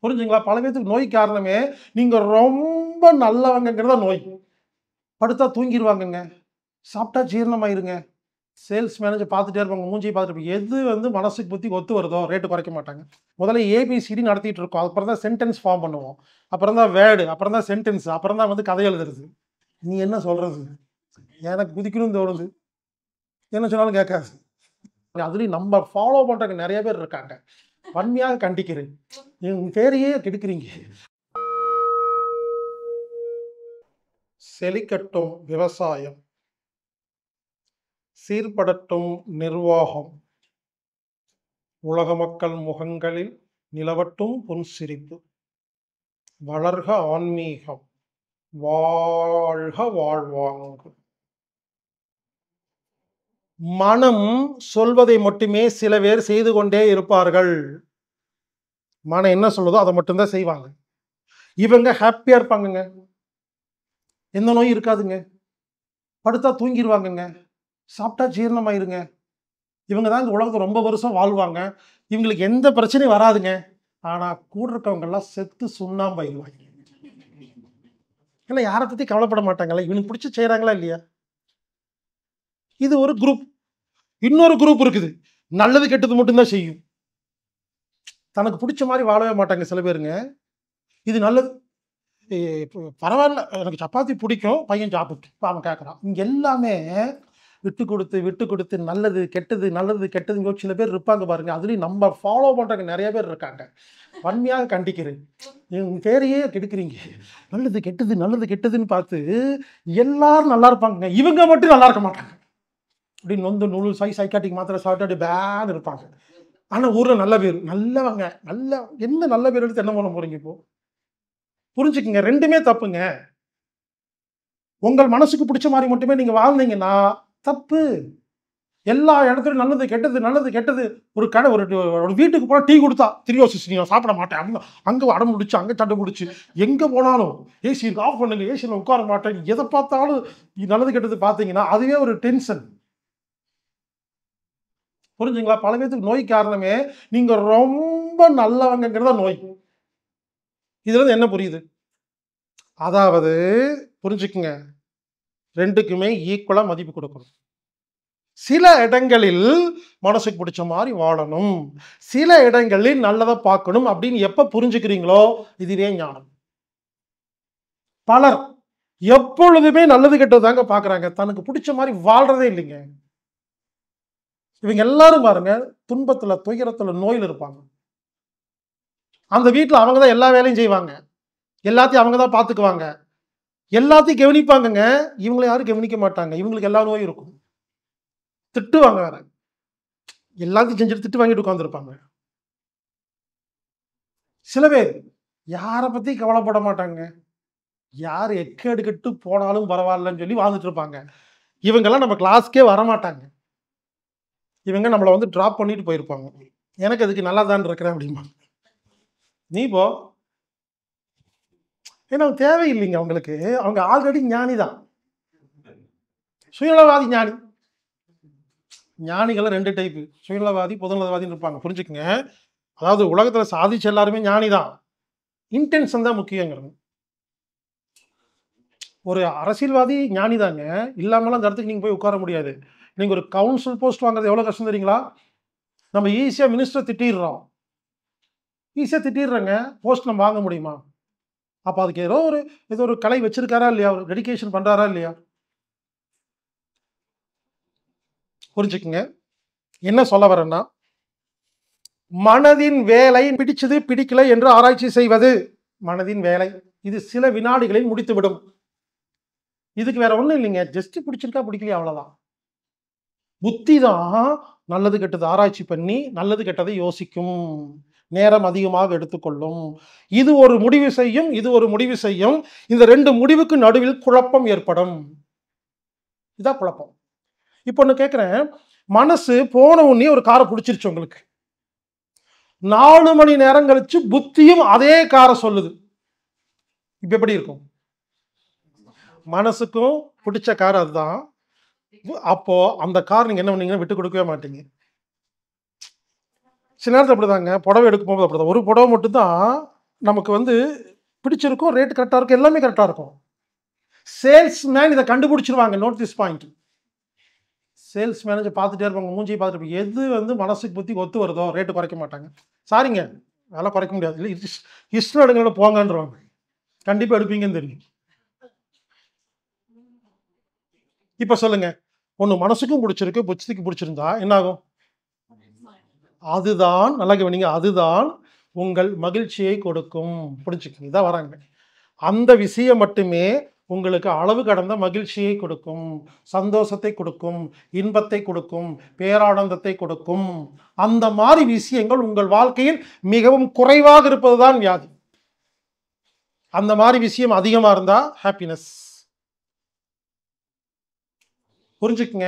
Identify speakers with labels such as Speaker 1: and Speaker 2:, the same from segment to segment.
Speaker 1: புரிஞ்சுங்களா? பல பேத்துக்கு நோய் காரணமே நீங்க ரொம்ப நல்லவங்கங்கிறத நோய். படுத்தா தூங்கிருவாங்கங்க. சாப்பிட்டா ஜீரணமாயிருங்க. சேல்ஸ் மேனேஜர் பார்த்துட்டே இருப்பாங்க. மூஞ்சிய பார்த்துட்டு எது மனசுக்கு புத்தி ஒத்து வருதோ ரேட் குறைக்க மாட்டாங்க. முதல்ல ஏபிசிடி நடத்திட்டு இருக்கோம். அப்புறம் தான் சென்டென்ஸ் ஃபார்ம் பண்ணுவோம். அப்புறம் தான் வேர்ட், அப்புறம் தான் சென்டென்ஸ், அப்புறம் தான் கதை எழுதுறது. நீ என்ன சொல்றது? எனக்கு குதிக்கணும்னு தோணுது. என்ன சொன்னாலும் கேட்காது. அதுலயும் நம்ம ஃபாலோ பண்றவங்க நெறைய பேர் இருக்காங்க. வன்மையாக கண்டிக்கிறேன். என் பேரையே கெடுக்கிறீங்க. செழிக்கட்டும் விவசாயம். சீர்படட்டும் நிர்வாகம். உலக மக்கள் முகங்களில் நிலவட்டும் புன்சிரிப்பு. வளர்க ஆன்மீகம். வாழ்க வாழ்வாங்கு. மனம் சொல்வதை மட்டுமே சில பேர் செய்து கொண்டே இருப்பார்கள். மனம் என்ன சொல்லுதோ அதை மட்டும்தான் செய்வாங்க. இவங்க ஹாப்பியா இருப்பாங்கங்க. எந்த நோயும் இருக்காதுங்க. படுத்தா தூங்கிருவாங்கங்க. சாப்பிட்டா ஜீரணமாயிருங்க. இவங்க தான் இந்த உலகத்தை ரொம்ப வருஷம் வாழ்வாங்க. இவங்களுக்கு எந்த பிரச்சனையும் வராதுங்க. ஆனா கூட இருக்கவங்க எல்லாம் செத்து சுண்ணாம்பாயிருவாங்க. ஏன்னா யாரை பத்தி கவலைப்பட மாட்டாங்களா? இவனுக்கு பிடிச்சி செய்யறாங்களா இல்லையா? இது ஒரு குரூப். இன்னொரு குரூப் இருக்குது. நல்லது கெட்டது மட்டும்தான் செய்யும். தனக்கு பிடிச்ச மாதிரி வாழவே மாட்டாங்க சில பேருங்க. இது நல்லது, பரவாயில்ல, எனக்கு சப்பாத்தி பிடிக்கும், பையன் சாப்பிட்டு அவன் கேட்குறான். இங்க எல்லாமே விட்டு கொடுத்து நல்லது கெட்டதுங்க சில பேர் இருப்பாங்க பாருங்க. அதுலயும் நம்ம ஃபாலோ பண்றவங்க நிறைய பேர் இருக்காங்க. வன்மையாக கண்டிக்கிறேன். என் பேரையே கெடுக்கிறீங்க. நல்லது கெட்டதுன்னு பார்த்து எல்லாரும் நல்லா இருப்பாங்க. இவங்க மட்டும் நல்லா இருக்க மாட்டாங்க. அப்படின்னு நொந்து நூல் சைக்காட்டிக் மாத்திரை சாப்பிட்டு பேன் இருப்பாங்க. ஆனா ஊர்ல நல்ல பேர், நல்லவங்க, என்ன நல்ல பேர் எடுத்து என்ன பண்ண போறீங்க? இப்போ புரிஞ்சுக்குங்க, ரெண்டுமே தப்புங்க. உங்கள் மனசுக்கு பிடிச்ச மாதிரி மட்டுமே நீங்க வாழ்ந்தீங்கன்னா தப்பு. எல்லா இடத்துலையும் நல்லது கெட்டது. ஒரு கடை, ஒரு வீட்டுக்கு போனா டீ கொடுத்தா திரியோசிஸ் நீ சாப்பிட மாட்டேன், அங்க அடம் முடிச்சு, அங்க சண்டை முடிச்சு, எங்க போனாலும் ஏசி ஆஃப் பண்ணுங்க, ஏசியில் உட்கார மாட்டேன், எதை பார்த்தாலும் நல்லது கெட்டது பார்த்தீங்கன்னா அதுவே ஒரு டென்ஷன். புரிஞ்சுங்களா? பல பேத்துக்கு நோய் காரணமே நீங்க ரொம்ப நல்லவங்கிறத நோய். இதுல என்ன புரியுது? அதாவது புரிஞ்சுக்குங்க, ரெண்டுக்குமே ஈக்குவலா மதிப்பு கொடுக்கணும். சில இடங்களில் மனசுக்கு பிடிச்ச மாதிரி வாழணும், சில இடங்களில் நல்லதை பார்க்கணும் அப்படின்னு எப்ப புரிஞ்சுக்கிறீங்களோ இதுவே ஞானம். பலர் எப்பொழுதுமே நல்லது கெட்டது தாங்க பாக்குறாங்க, தனக்கு பிடிச்ச மாதிரி வாழ்றதே இல்லைங்க. இவங்க எல்லாரும் பாருங்க துன்பத்துல, துயரத்துல, நோயில் இருப்பாங்க. அந்த வீட்டுல அவங்கதான் எல்லா வேலையும் செய்வாங்க, எல்லாத்தையும் அவங்கதான் பாத்துக்குவாங்க, எல்லாத்தையும் கவனிப்பாங்கங்க. இவங்களை யாரும் கவனிக்க மாட்டாங்க. இவங்களுக்கு எல்லா நோயும் இருக்கும். திட்டுவாங்க வேற, எல்லாத்தையும் செஞ்சுட்டு திட்டு வாங்கிட்டு உட்கார்ந்துருப்பாங்க. சில பேர் யாரை பத்தி கவலைப்பட மாட்டாங்க. யார் எக்கேடு கெட்டு போனாலும் பரவாயில்லன்னு சொல்லி வாழ்ந்துட்டு இருப்பாங்க. இவங்கெல்லாம் நம்ம கிளாஸ்க்கே வரமாட்டாங்க. இவங்க நம்மளை டிராப் பண்ணிட்டு போயிருப்பாங்க. எனக்கு அதுக்கு நல்லா தான் இருக்கிறேன் அப்படிமா. நீ போ, ஏன்னா தேவையில்லைங்க அவங்களுக்கு. அவங்க ஆல்ரெடி ஞானி தான், சுயநலவாதி ஞானி. ஞானிகள் ரெண்டு டைப்பு, சுயநலவாதி, பொதுநலவாதின்னு இருப்பாங்க. புரிஞ்சுக்குங்க, அதாவது உலகத்துல சாதிச்ச எல்லாருமே ஞானி தான். இன்டென்ஷன் தான் முக்கியங்கிறது. ஒரு அரசியல்வாதி ஞானி தாங்க, இல்லாமலாம் அந்த இடத்துக்கு நீங்க போய் உட்கார முடியாது. நீங்க ஒரு கவுன்சில் போஸ்ட் வாங்குறது எவ்வளவு கஷ்டம் தெரியுங்களா? நம்ம ஈஸியா மினிஸ்டர் திட்டிடுறோம், ஈஸியா திட்டிடுறோங்க. போஸ்ட் நம்ம வாங்க முடியுமா? அப்ப அதுக்கு ஏதோ ஒரு கலை வச்சிருக்காரா இல்லையா, ஒரு டெடிகேஷன் பண்றாரா இல்லையா? புரிஞ்சுக்குங்க, என்ன சொல்ல வரேன்னா, மனதின் வேலை பிடிச்சது பிடிக்கல என்று ஆராய்ச்சி செய்வது மனதின் வேலை. இது சில வினாடிகளில் முடித்துவிடும். இதுக்கு வேற ஒண்ணும் இல்லைங்க, ஜஸ்ட் பிடிச்சிருக்கா பிடிக்கலையா அவ்வளவுதான். புத்தி தான் நல்லது கெட்டது ஆராய்ச்சி பண்ணி நல்லது கெட்டதை யோசிக்கும், நேரம் அதிகமாக எடுத்துக்கொள்ளும். இது ஒரு முடிவு செய்யும், இது ஒரு முடிவு செய்யும். இந்த ரெண்டு முடிவுக்கு நடுவில் குழப்பம் ஏற்படும். இதான் குழப்பம். இப்போ ஒண்ணு கேட்கிறேன், மனசு போன உடனே ஒரு காரை பிடிச்சிருச்சு உங்களுக்கு, 4 மணி நேரம் கழிச்சு புத்தியும் அதே காரை சொல்லுது. இப்ப எப்படி இருக்கும்? மனசுக்கும் பிடிச்ச கார் அதுதான். அப்போ அந்த கார் நீங்க என்ன பண்ணீங்கன்னா விட்டு கொடுக்கவே மாட்டீங்க. சில நேரத்தில் அப்படிதாங்க, புடவை எடுக்கும் போது அப்படிதான். ஒரு புடவை மட்டும்தான் நமக்கு வந்து பிடிச்சிருக்கும், ரேட் கரெக்டாக இருக்கும், எல்லாமே கரெக்டாக இருக்கும். சேல்ஸ்மேன் இதை கண்டுபிடிச்சிருவாங்க. Note this point. Sales manager பார்த்துட்டே இருப்பாங்க, மூஞ்சியை பார்த்துட்டு எது வந்து மனசுக்கு புத்தி ஒத்து வருதோ ரேட்டு குறைக்க மாட்டாங்க. சாரிங்க, அதெல்லாம் குறைக்க முடியாது, இல்லை இஷ்டம் எடுங்களோட போங்கன்றவாங்க. கண்டிப்பாக எடுப்பீங்கன்னு தெரியும். இப்போ சொல்லுங்க, ஒன்று மனசுக்கும் பிடிச்சிருக்கு, புத்திக்கு பிடிச்சிருந்தா என்ன ஆகும்? அதுதான் நல்லா கவனிங்க, அதுதான் உங்கள் மகிழ்ச்சியை கொடுக்கும். பிடிச்சிக்கங்க, இதான் வராங்க. அந்த விஷயம் மட்டுமே உங்களுக்கு அளவு கடந்த மகிழ்ச்சியை கொடுக்கும், சந்தோஷத்தை கொடுக்கும், இன்பத்தை கொடுக்கும், பேரானந்தத்தை கொடுக்கும். அந்த மாதிரி விஷயங்கள் உங்கள் வாழ்க்கையில் மிகவும் குறைவாக இருப்பதுதான் வியாதி. அந்த மாதிரி விஷயம் அதிகமாக இருந்தா ஹாப்பினஸ். புரிஞ்சுக்குங்க.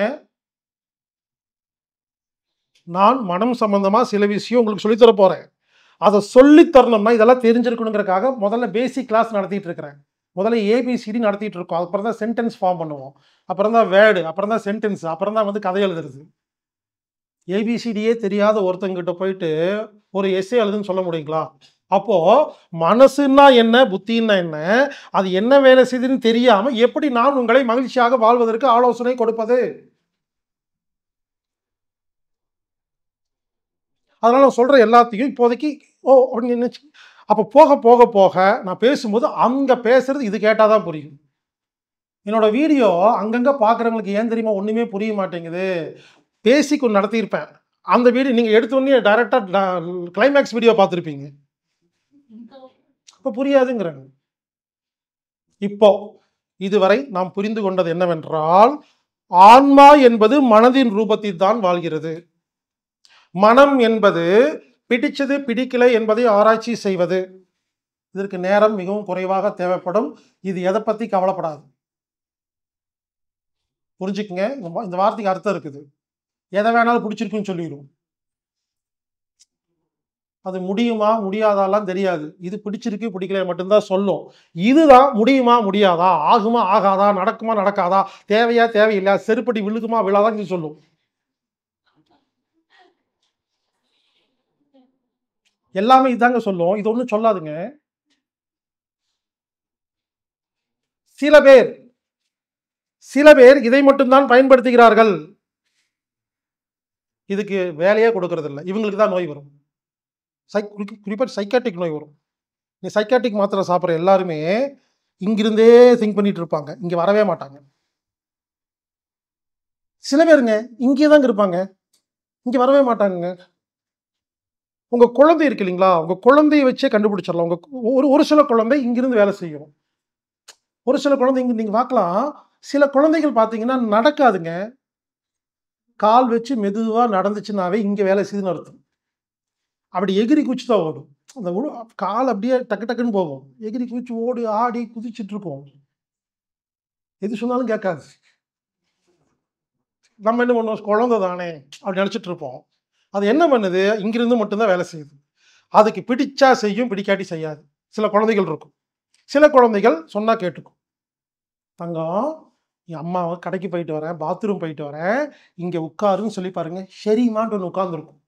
Speaker 1: நான் மனம் சம்பந்தமா சில விஷயம் உங்களுக்கு சொல்லித்தர போறேன். அதை சொல்லி தரணும்னா இதெல்லாம் தெரிஞ்சிருக்கணுங்கிறதுக்காக முதல்ல பேசிக் கிளாஸ் நடத்திட்டு இருக்கிறேன். முதல்ல ஏபிசிடி நடத்திட்டு இருக்கோம். அப்புறம் தான் சென்டென்ஸ் ஃபார்ம் பண்ணுவோம், அப்புறம் தான் வேர்டு, அப்புறம் தான் சென்டென்ஸ், அப்புறம் தான் வந்து கதை எழுதுறது. ஏபிசிடியே தெரியாத ஒருத்தங்கிட்ட போயிட்டு ஒரு எஸ்ஸே எழுதுன்னு சொல்ல முடியுங்களா? அப்போ மனசுன்னா என்ன, புத்தின்னா என்ன, அது என்ன வேலை செய்யுதுன்னு தெரியாம எப்படி நான் உங்களை மகிழ்ச்சியாக வாழ்வதற்கு ஆலோசனை கொடுப்பது? அதனால நான் சொல்ற எல்லாத்தையும் இப்போதைக்கு அப்படின்னு நினைச்சு, அப்போ போக போக போக நான் பேசும்போது அங்க பேசுறது இது கேட்டாதான் புரியும். என்னோட வீடியோ அங்கங்க பார்க்குறவங்களுக்கு ஏன் தெரியுமா ஒண்ணுமே புரிய மாட்டேங்குது. பேசிக் ஒன்று நடத்தியிருப்பேன். அந்த வீடியோ நீங்க எடுத்தோடனே டைரக்டா கிளைமேக்ஸ் வீடியோ பார்த்துருப்பீங்க. இப்போ புரியாதுங்கிறாங்க. இப்போ இதுவரை நாம் புரிந்து கொண்டது என்னவென்றால், ஆன்மா என்பது மனதின் ரூபத்தில் தான் வாழ்கிறது. மனம் என்பது பிடிச்சது பிடிக்கலை என்பதை ஆராய்ச்சி செய்வது. இதற்கு நேரம் மிகவும் குறைவாக தேவைப்படும். இது எதை பத்தி கவலைப்படாது. புரிஞ்சுக்குங்க, இந்த வார்த்தைக்கு அர்த்தம் இருக்குது. எதை வேணாலும் பிடிச்சிருக்குன்னு சொல்லிடும். அது முடியுமா முடியாதாலாம் தெரியாது. இது பிடிச்சிருக்கு பிடிக்கல மட்டும்தான் சொல்லும். இதுதான் முடியுமா முடியாதா, ஆகுமா ஆகாதா, நடக்குமா நடக்காதா, தேவையா தேவையில்லையா, செருப்படி விழுகுமா விழாதான் சொல்லும். எல்லாமே இதாங்க சொல்லும். இது ஒன்றும் சொல்லாதுங்க. சில பேர் இதை மட்டும்தான் பயன்படுத்துகிறார்கள். இதுக்கு வேலையே கொடுக்கறது இல்லை. இவங்களுக்கு தான் நோய் வரும். குறிப்பாக சைக்காட்டிக் நோய் வரும். நீ சைக்காட்டிக் மாத்திரை சாப்பிட்ற எல்லாருமே இங்கிருந்தே திங்க் பண்ணிட்டு இருப்பாங்க, இங்க வரவே மாட்டாங்க. சில பேருங்க இங்கே தாங்க இருப்பாங்க, இங்க வரவே மாட்டாங்க. உங்க குழந்தை இருக்கு இல்லைங்களா, உங்க குழந்தைய வச்சே கண்டுபிடிச்சிடலாம். உங்க ஒரு சில குழந்தை இங்கிருந்து வேலை செய்யும், ஒரு சில குழந்தை இங்க நீங்க பார்க்கலாம். சில குழந்தைகள் பார்த்தீங்கன்னா நடக்காதுங்க, கால் வச்சு மெதுவா நடந்துச்சுனாவே இங்க வேலை செய்யுதுன்னு அர்த்தம். அப்படி எகிரி குச்சி தான் ஓடும். அந்த கால் அப்படியே டக்கு டக்குன்னு போகும், எகிரி குச்சி ஓடி ஆடி குதிச்சுட்டு இருக்கும். எது சொன்னாலும் கேட்காது. நம்ம என்ன பண்ணுவோம், குழந்தை தானே அப்படி நினைச்சிட்டு இருப்போம். அது என்ன பண்ணுது, இங்கிருந்து மட்டும்தான் வேலை செய்யுது. அதுக்கு பிடிச்சா செய்யும், பிடிக்காட்டி செய்யாது. சில குழந்தைகள் இருக்கும். சில குழந்தைகள் சொன்னா கேட்டுக்கும். தங்கம், என் அம்மாவை கடைக்கு போயிட்டு வரேன், பாத்ரூம் போயிட்டு வரேன், இங்க உட்காருன்னு சொல்லி பாருங்க, சரிமான்ட்டு ஒன்று உட்கார்ந்துருக்கும்.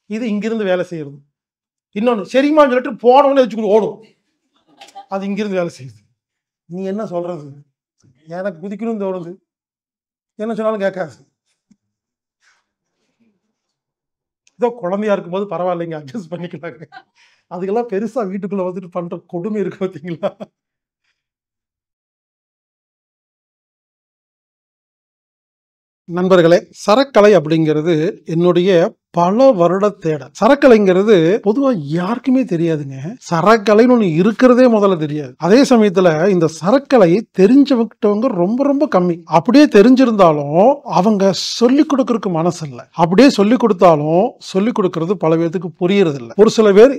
Speaker 1: இது இங்கிருந்து வேலை செய்யறது. இன்னொன்று சரிமான்னு சொல்லிட்டு போனவொன்னு வச்சுக்கிட்டு ஓடும், அது இங்கிருந்து வேலை செய்யுது. நீ என்ன சொல்றது, எனக்கு குதிக்கணும்னு தோணுது, என்ன சொன்னாலும் கேட்காது. ஏதோ குழந்தையா இருக்கும்போது பரவாயில்லைங்க, அட்ஜஸ்ட் பண்ணிக்கலாங்க. அதுக்கெல்லாம் பெருசா வீட்டுக்குள்ள வந்துட்டு பண்ற கொடுமை இருக்கு பார்த்தீங்களா? நண்பர்களே, சரக்கலை அப்படிங்கிறது என்னுடைய பல வருட தேடல். சரக்கலைங்கிறது பொதுவா யாருக்குமே தெரியாதுங்க. சரக்கலைன்னு ஒண்ணு இருக்கிறதே முதல்ல தெரியாது. அதே சமயத்துல இந்த சரக்கலை தெரிஞ்சவங்க ரொம்ப ரொம்ப கம்மி. அப்படியே தெரிஞ்சிருந்தாலும் அவங்க சொல்லிக் கொடுக்கறதுக்கு மனசு இல்லை. அப்படியே சொல்லிக் கொடுத்தாலும் சொல்லிக் கொடுக்கறது பல பேருக்கு புரியறது இல்லை. ஒரு சில பேர்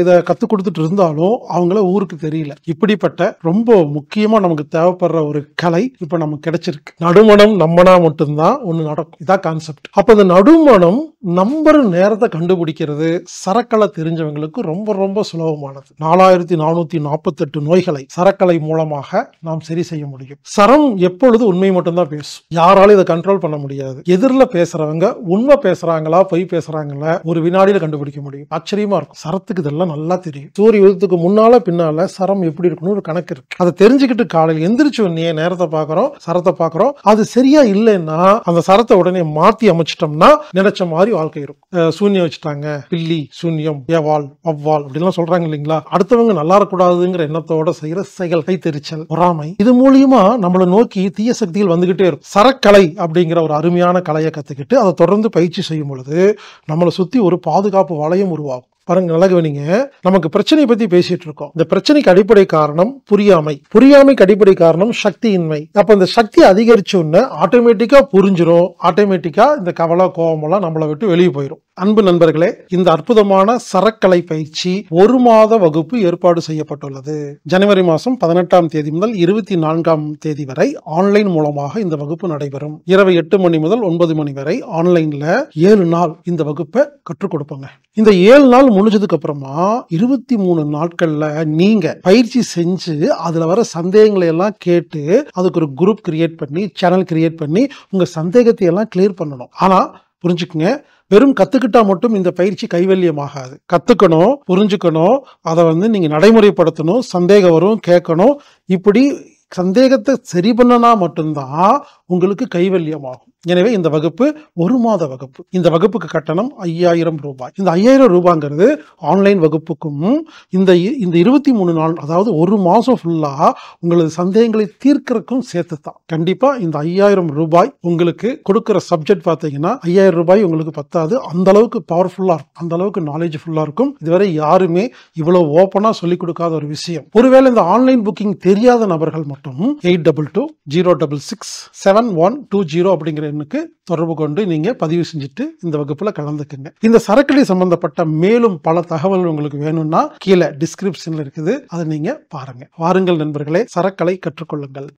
Speaker 1: இதை கத்துக் கொடுத்துட்டு இருந்தாலும் அவங்கள ஊருக்கு தெரியல. இப்படிப்பட்ட ரொம்ப முக்கியமா நமக்கு தேவைப்படுற ஒரு கலை இப்ப நமக்கு கிடைச்சிருக்கு. நடுமணம் நம்மனா மட்டும்தான் ஒண்ணு நடக்கும். இதான் கான்செப்ட். அப்ப இந்த நடுமணம் நம்பர் நேரத்தை கண்டுபிடிக்கிறது சரக்கலை தெரிஞ்சவங்களுக்கு ரொம்ப ரொம்ப சுலபமானது. 4448 நோய்களை சரக்கலை மூலமாக நாம் சரி செய்ய முடியும். சரம் எப்பொழுது உண்மை மட்டும்தான் பேசும். யாராலும் இதை கண்ட்ரோல் பண்ண முடியாது. எதிரில் பேசுறவங்க உண்மை பேசுறாங்களா பொய் பேசுறாங்களா ஒரு வினாடியில கண்டுபிடிக்க முடியும். ஆச்சரியமா இருக்கும். சரத்துக்கு இதெல்லாம் நல்லா தெரியும். சூரிய உதயத்துக்கு முன்னால பின்னால சரம் எப்படி இருக்கணும் ஒரு கணக்கு இருக்கு. அதை தெரிஞ்சுக்கிட்டு காலையில் எந்திரிச்சு உடனே நேரத்தை பார்க்கறோம், சரத்தை பார்க்கறோம். அது சரியா இல்லைன்னா அந்த சரத்தை உடனே மாத்தி அமைச்சிட்டோம்னா நினைச்ச மாதிரி வாழ்க்கை இருக்கும். சூன்யம் வச்சுட்டாங்க, பில்லி சூன்யம், ஏவாள் அவ்வாள் அப்படிலாம் சொல்றாங்க இல்லைங்களா. அடுத்தவங்க நல்லா இருக்கக்கூடாதுங்கிற எண்ணத்தோட செய்யற செயல், கைத்தெரிச்சல், பொறாமை, இது மூலியமா நம்மளை நோக்கி தீய சக்திகள் வந்துகிட்டே இருக்கும். சரக்கலை அப்படிங்கிற ஒரு அருமையான கலையை கத்துக்கிட்டு அதை தொடர்ந்து பயிற்சி செய்யும் பொழுது நம்மளை சுத்தி ஒரு பாதுகாப்பு வளையம் உருவாகும். பாருங்க, நல்லா கவனிங்க. நமக்கு பிரச்சனை பத்தி பேசிட்டு இருக்கோம். இந்த பிரச்சனைக்கு அடிப்படை காரணம் புரியாமை, புரியாமைக்கு அடிப்படை காரணம் சக்தியின்மை. அப்ப இந்த சக்தி அதிகரிச்சோன்னு ஆட்டோமேட்டிக்கா புரிஞ்சிடும். ஆட்டோமேட்டிக்கா இந்த கவலை கோபம் எல்லாம் நம்மளை விட்டு வெளியே போயிடும். அன்பு நண்பர்களே, இந்த அற்புதமான சரக்கலை பயிற்சி 1 மாத வகுப்பு ஏற்பாடு செய்யப்பட்டுள்ளது. ஜனவரி மாதம் 18ஆம் தேதி முதல் 24ஆம் தேதி வரை ஆன்லைன் மூலமாக இந்த வகுப்பு நடைபெறும். இரவு 8 மணி முதல் 9 மணி வரை ஆன்லைன்ல 7 நாள் இந்த வகுப்பை கற்றுக் கொடுப்போங்க. இந்த 7 நாள் முடிஞ்சதுக்கு அப்புறமா 23 நாட்கள்ல நீங்க பயிற்சி செஞ்சு அதுல வர சந்தேகங்களை எல்லாம் கேட்டு அதுக்கு ஒரு குரூப் கிரியேட் பண்ணி சேனல் கிரியேட் பண்ணி உங்க சந்தேகத்தை எல்லாம் கிளியர் பண்ணணும். ஆனா புரிஞ்சுக்குங்க, வெறும் கத்துக்கிட்டா மட்டும் இந்த பயிற்சி கைவல்யமாகாது. கத்துக்கணும், புரிஞ்சுக்கணும், அதை நீங்க நடைமுறைப்படுத்தணும், சந்தேகம் வரும் கேட்கணும். இப்படி சந்தேகத்தை சரி பண்ணனா மட்டும்தான் உங்களுக்கு கைவல்யமாகும். எனவே இந்த வகுப்பு 1 மாத வகுப்பு. இந்த வகுப்புக்கு கட்டணம் 5000 ரூபாய். இந்த 5000 ரூபாங்கிறது ஆன்லைன் வகுப்புக்கும் இந்த 23 நாள், அதாவது 1 மாசம் ஃபுல்லா உங்களது சந்தேகங்களை தீர்க்கறதுக்கும் சேர்த்து தான். கண்டிப்பா இந்த 5000 ரூபாய் உங்களுக்கு கொடுக்கிற சப்ஜெக்ட் பார்த்தீங்கன்னா 5000 ரூபாய் உங்களுக்கு பத்தாது. அந்த அளவுக்கு பவர்ஃபுல்லா இருக்கும், அந்த அளவுக்கு நாலேஜ்ஃபுல்லா இருக்கும். இதுவரை யாருமே இவ்வளவு ஓப்பனா சொல்லிக் கொடுக்காத ஒரு விஷயம். ஒருவேளை இந்த ஆன்லைன் புக்கிங் தெரியாத நபர்கள் மட்டும் 8220667120 அப்படிங்கிற எண்ணுக்கு தொடர்பு கொண்டு நீங்க பதிவு செஞ்சுட்டு இந்த வகுப்புல கலந்துக்குங்க. இந்த சரக்கலை சம்பந்தப்பட்ட மேலும் பல தகவல்கள் உங்களுக்கு வேணும்னா கீழே டிஸ்கிரிப்ஷன்ல இருக்குது, அதை நீங்க பாருங்க. வாருங்கள் நண்பர்களே, சரக்கலை கற்றுக்கொள்ளுங்கள்.